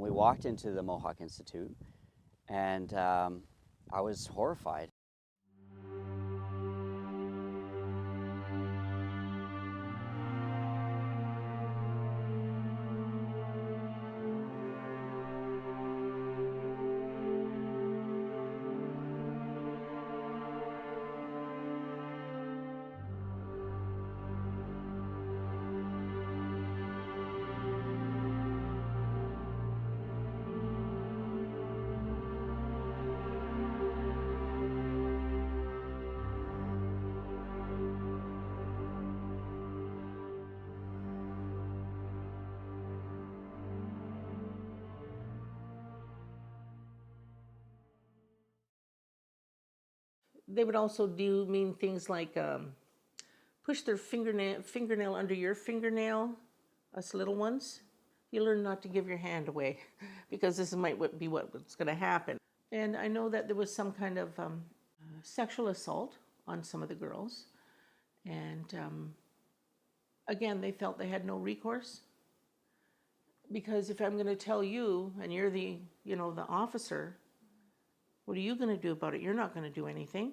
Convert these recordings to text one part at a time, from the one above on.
we walked into the Mohawk Institute, and I was horrified. They would also do mean things like push their fingernail under your fingernail, us little ones. You learn not to give your hand away because this might be what's going to happen. And I know that there was some kind of sexual assault on some of the girls. And again, they felt they had no recourse. Because if I'm going to tell you, and you're the officer, what are you going to do about it? You're not going to do anything.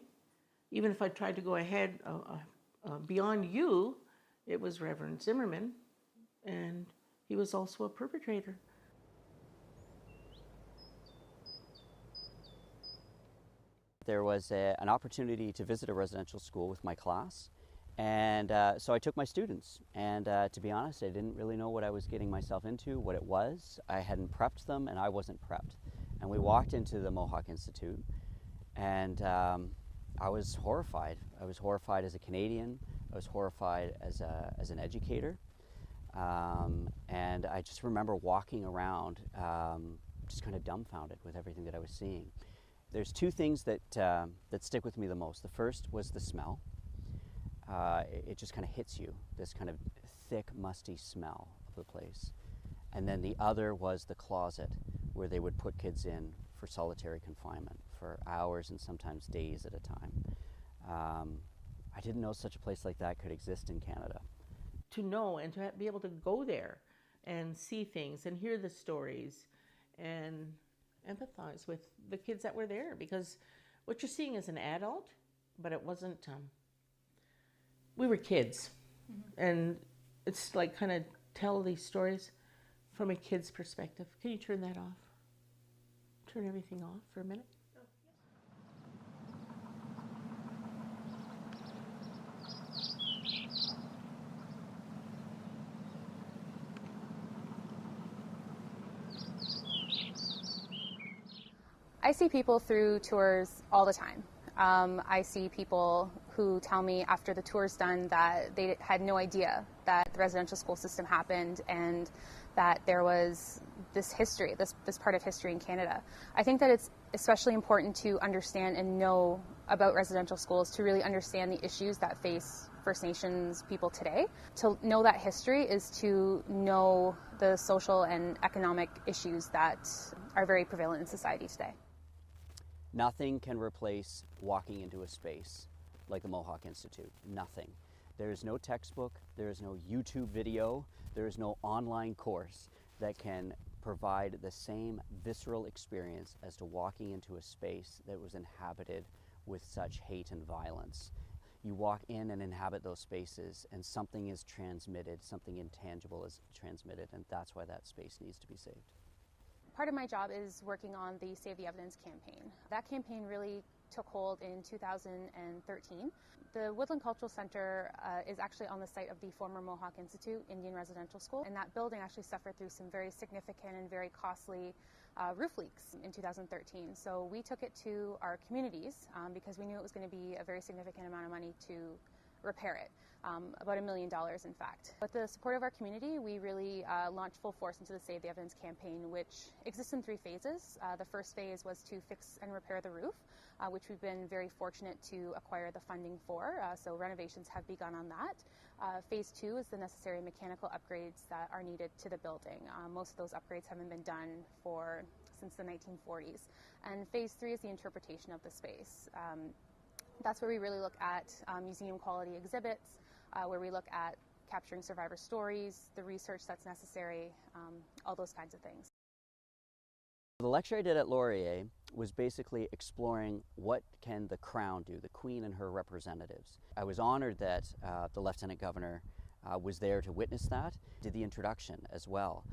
Even if I tried to go ahead beyond you, it was Reverend Zimmerman, and he was also a perpetrator. There was an opportunity to visit a residential school with my class, and so I took my students. And to be honest, I didn't really know what I was getting myself into, what it was. I hadn't prepped them, and I wasn't prepped. And we walked into the Mohawk Institute, and I was horrified. I was horrified as a Canadian. I was horrified as an educator. And I just remember walking around just kind of dumbfounded with everything that I was seeing. There's two things that stick with me the most. The first was the smell. It just kind of hits you, this kind of thick, musty smell of the place. And then the other was the closet, where they would put kids in for solitary confinement for hours and sometimes days at a time. I didn't know such a place like that could exist in Canada. To know and to be able to go there and see things and hear the stories and empathize with the kids that were there, because what you're seeing is an adult, but it wasn't, we were kids. Mm-hmm. And it's like kind of tell these stories from a kid's perspective. Can you turn that off? Turn everything off for a minute? I see people through tours all the time. I see people who tell me after the tour's done that they had no idea that the residential school system happened and that there was this history, this part of history in Canada. I think that it's especially important to understand and know about residential schools to really understand the issues that face First Nations people today. To know that history is to know the social and economic issues that are very prevalent in society today. Nothing can replace walking into a space like the Mohawk Institute. Nothing. There is no textbook, there is no YouTube video, there is no online course that can provide the same visceral experience as to walking into a space that was inhabited with such hate and violence. You walk in and inhabit those spaces and something is transmitted, something intangible is transmitted, and that's why that space needs to be saved. Part of my job is working on the Save the Evidence campaign. That campaign really took hold in 2013. The Woodland Cultural Centre is actually on the site of the former Mohawk Institute Indian Residential School, and that building actually suffered through some very significant and very costly roof leaks in 2013. So we took it to our communities because we knew it was going to be a very significant amount of money to repair it. About $1 million, in fact. With the support of our community, we really launched full force into the Save the Evidence campaign, which exists in 3 phases. The first phase was to fix and repair the roof, which we've been very fortunate to acquire the funding for, so renovations have begun on that. Phase 2 is the necessary mechanical upgrades that are needed to the building. Most of those upgrades haven't been done since the 1940s. And Phase 3 is the interpretation of the space. That's where we really look at museum quality exhibits, where we look at capturing survivor stories, the research that's necessary, all those kinds of things. The lecture I did at Laurier was basically exploring what can the Crown do, the Queen and her representatives. I was honored that the Lieutenant Governor was there to witness that, did the introduction as well.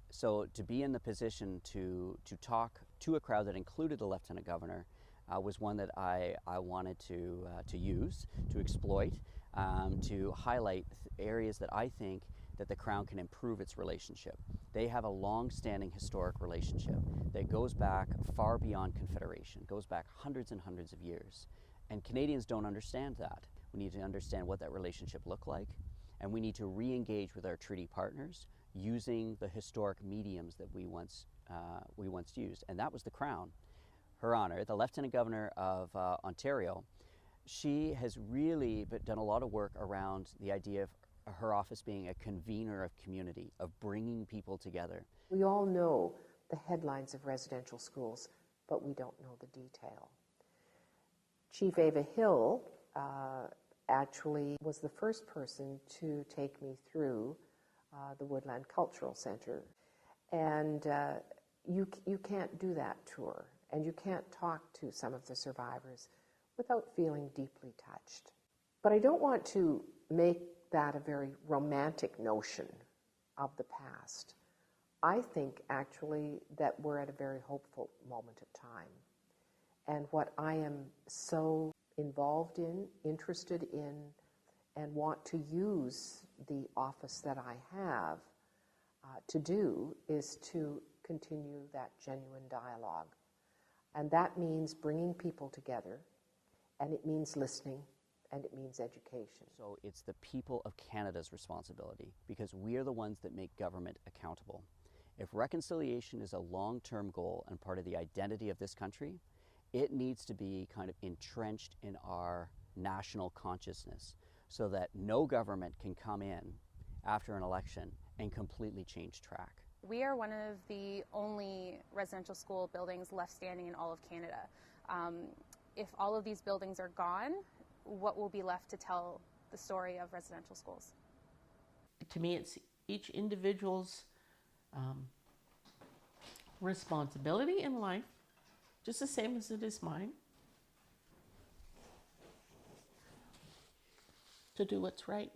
So to be in the position to talk to a crowd that included the Lieutenant Governor was one that I wanted to use, to exploit, to highlight areas that I think that the Crown can improve its relationship. They have a long-standing historic relationship that goes back far beyond Confederation, goes back hundreds and hundreds of years. And Canadians don't understand that. We need to understand what that relationship looked like, and we need to re-engage with our treaty partners using the historic mediums that we once used, and that was the Crown. Her Honor, the Lieutenant Governor of Ontario, she has really done a lot of work around the idea of her office being a convener of community, of bringing people together. We all know the headlines of residential schools, but we don't know the detail. Chief Ava Hill actually was the first person to take me through the Woodland Cultural Center. And you can't do that tour, and you can't talk to some of the survivors without feeling deeply touched. But I don't want to make that a very romantic notion of the past. I think actually that we're at a very hopeful moment of time. And what I am so involved in, interested in, and want to use the office that I have to do is to continue that genuine dialogue. And that means bringing people together, and it means listening, and it means education. So it's the people of Canada's responsibility, because we are the ones that make government accountable. If reconciliation is a long-term goal and part of the identity of this country, it needs to be kind of entrenched in our national consciousness so that no government can come in after an election and completely change track. We are one of the only residential school buildings left standing in all of Canada. If all of these buildings are gone, what will be left to tell the story of residential schools? To me, it's each individual's responsibility in life, just the same as it is mine, to do what's right.